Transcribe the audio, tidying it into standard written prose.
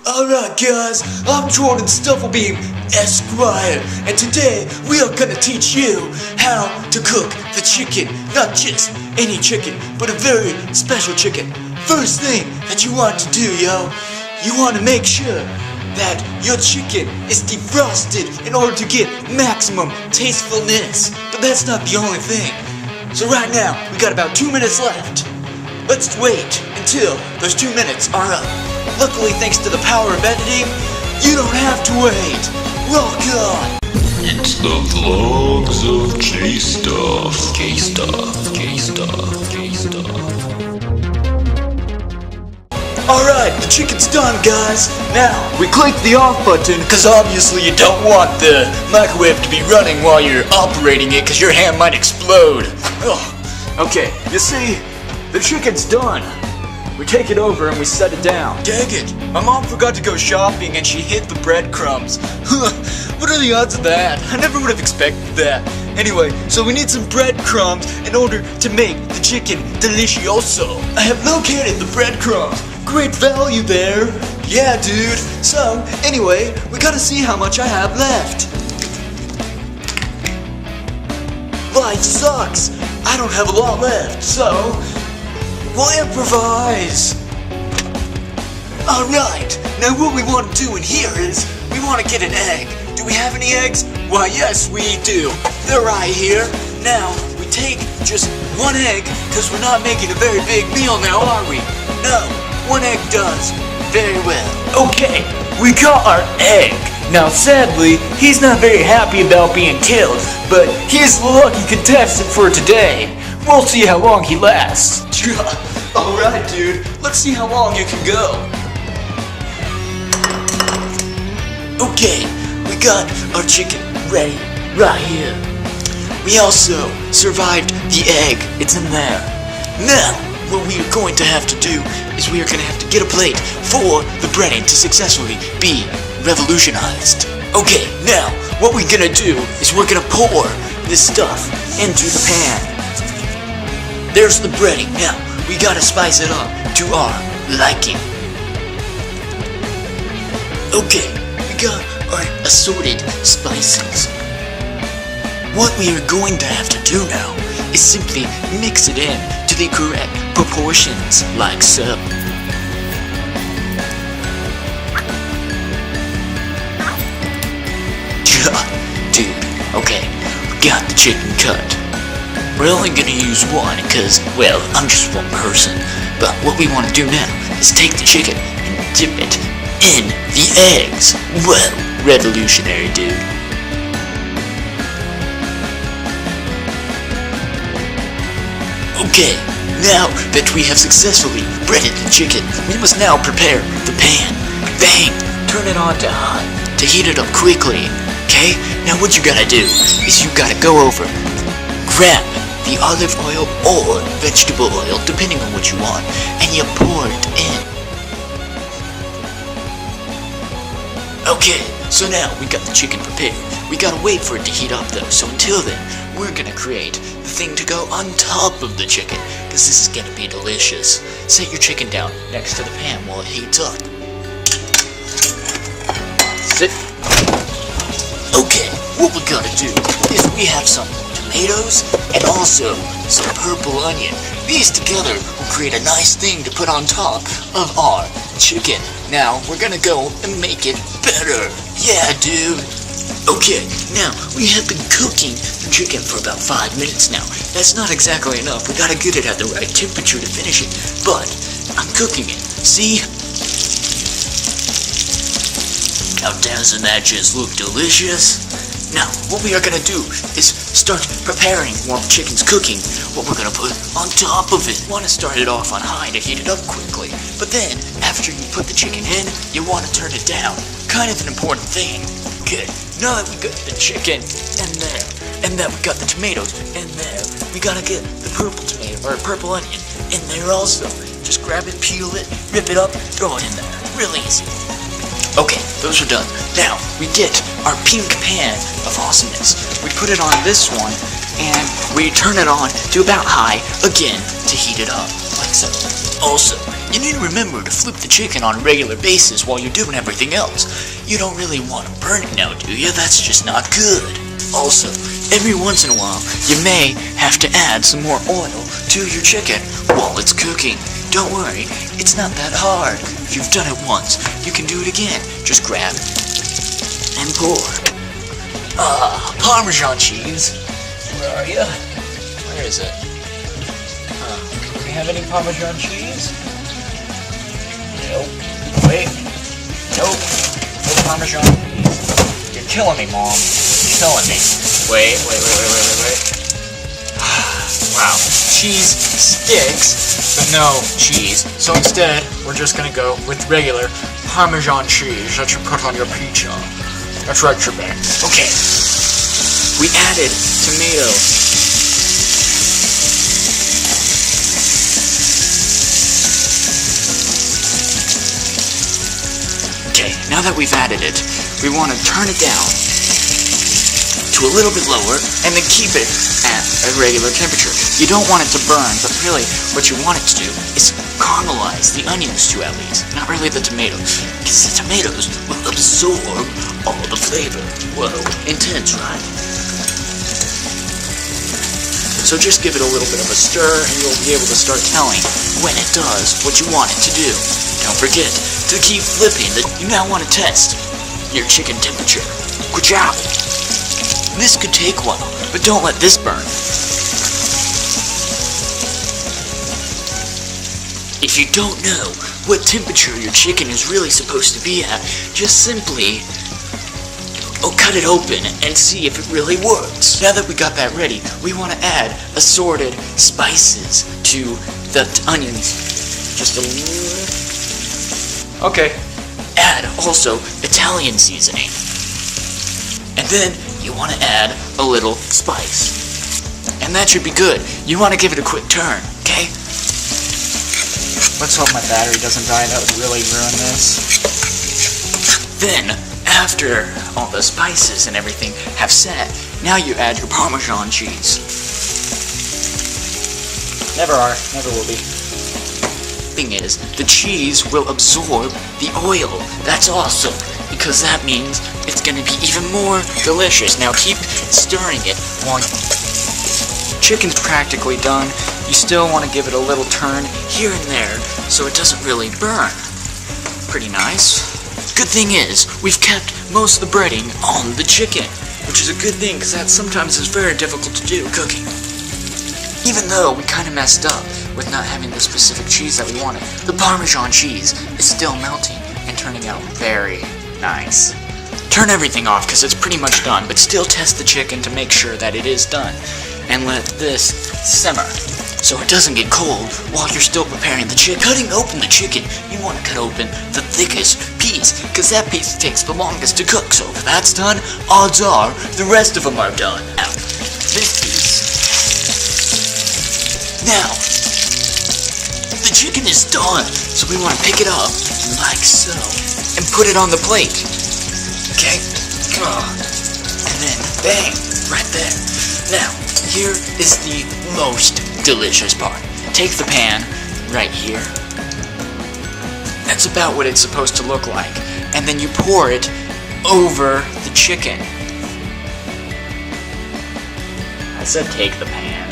Alright guys, I'm JStuff will be Esquire, and today we are gonna teach you how to cook the chicken. Not just any chicken, but a very special chicken. First thing that you want to do, you want to make sure that your chicken is defrosted in order to get maximum tastefulness. But that's not the only thing. So right now, we got about 2 minutes left. Let's wait until those 2 minutes are up. Luckily, thanks to the power of editing, you don't have to wait. Rock on! It's the vlogs of JStuff. Alright, the chicken's done, guys. Now, we click the off button, because obviously you don't want the microwave to be running while you're operating it, because your hand might explode. Ugh. Okay, you see, the chicken's done. We take it over and we set it down. Dang it! My mom forgot to go shopping and she hid the breadcrumbs. What are the odds of that? I never would have expected that. Anyway, so we need some breadcrumbs in order to make the chicken delicioso. I have located the breadcrumbs. Great value there. Yeah, dude. So, anyway, we gotta see how much I have left. Life sucks. I don't have a lot left, so we'll improvise! Alright, now what we want to do in here is, we want to get an egg. Do we have any eggs? Why yes, we do. They're right here. Now, we take just one egg, because we're not making a very big meal now, are we? No, one egg does. Very well. Okay, we got our egg. Now sadly, he's not very happy about being killed, but he's the lucky contestant for today. We'll see how long he lasts. Alright, dude. Let's see how long you can go. Okay, we got our chicken ready right here. We also survived the egg. It's in there. Now, what we are going to have to do is we are going to have to get a plate for the breading to successfully be revolutionized. Okay, now, what we're going to do is we're going to pour this stuff into the pan. There's the breading. Now, we gotta spice it up to our liking. Okay, we got our assorted spices. What we are going to have to do now is simply mix it in to the correct proportions, like so. Dude, okay, we got the chicken cut. We're only gonna use one because, well, I'm just one person. But what we want to do now is take the chicken and dip it in the eggs. Well, revolutionary, dude. Okay, now that we have successfully breaded the chicken, we must now prepare the pan. Bang! Turn it on to high to heat it up quickly. Okay? Now what you gotta do is you gotta go over, grab the olive oil or vegetable oil, depending on what you want, and you pour it in. Okay, so now we got the chicken prepared. We gotta wait for it to heat up though, so until then, we're gonna create the thing to go on top of the chicken, because this is gonna be delicious. Set your chicken down next to the pan while it heats up. Sit. Okay, what we gotta do is we have some tomatoes and also some purple onion. These together will create a nice thing to put on top of our chicken. Now we're gonna go and make it better. Yeah, dude. Okay, now we have been cooking the chicken for about 5 minutes now. That's not exactly enough. We gotta get it at the right temperature to finish it. But I'm cooking it. See? Now doesn't that just look delicious? Now, what we are gonna do is start preparing while the chicken's cooking what we're gonna put on top of it. You wanna start it off on high to heat it up quickly, but then, after you put the chicken in, you wanna turn it down. Kind of an important thing. Good. Now that we got the chicken in there, and that we got the tomatoes in there, we gotta get the purple tomato, or purple onion, in there also. Just grab it, peel it, rip it up, throw it in there. Real easy. Okay, those are done. Now, we get our pink pan of awesomeness. We put it on this one, and we turn it on to about high, again, to heat it up, like so. Also, You need to remember to flip the chicken on a regular basis while you're doing everything else. You don't really want to burn it now, do you? That's just not good. Also, every once in a while, you may have to add some more oil to your chicken while it's cooking. Don't worry, it's not that hard. If you've done it once, you can do it again. Just grab and pour. Parmesan cheese. Where are you? Where is it? Do we have any Parmesan cheese? Nope. Wait. Nope. No Parmesan cheese. You're killing me, Mom. You're killing me. Wait. Wow. Cheese sticks, but no cheese. So instead, we're just gonna go with regular Parmesan cheese that you put on your pizza. That's right, Trebek. Okay. We added tomato. Okay, now that we've added it, we want to turn it down to a little bit lower and then keep it at a regular temperature. You don't want it to burn, but really what you want it to do is caramelize the onions too, at least. Not really the tomatoes, because the tomatoes will absorb all the flavor. Whoa, intense, right? So just give it a little bit of a stir and you'll be able to start telling when it does what you want it to do. Don't forget to keep flipping. You now want to test your chicken temperature. Good job. This could take a while, but don't let this burn. If you don't know what temperature your chicken is really supposed to be at, just simply cut it open and see if it really works. Now that we got that ready, we want to add assorted spices to the onions. Just a little. Okay. Add also Italian seasoning. And then you want to add a little spice. And that should be good. You want to give it a quick turn, okay? Let's hope my battery doesn't die. That would really ruin this. Then, after all the spices and everything have set, now you add your Parmesan cheese. Never are, never will be. Thing is, the cheese will absorb the oil. That's awesome, because that means it's going to be even more delicious. Now keep stirring it while chicken's practically done. You still want to give it a little turn here and there so it doesn't really burn. Pretty nice. Good thing is, we've kept most of the breading on the chicken, which is a good thing because that sometimes is very difficult to do cooking. Even though we kind of messed up with not having the specific cheese that we wanted, the Parmesan cheese is still melting and turning out very nice. Turn everything off because it's pretty much done, but still test the chicken to make sure that it is done. And let this simmer so it doesn't get cold while you're still preparing the chicken. Cutting open the chicken, you want to cut open the thickest piece because that piece takes the longest to cook. So if that's done, odds are the rest of them are done. Now, this piece. Now, the chicken is done, so we want to pick it up like so and put it on the plate. Okay? And then, bang, right there. Now, here is the most delicious part. Take the pan right here. That's about what it's supposed to look like. And then you pour it over the chicken. I said take the pan.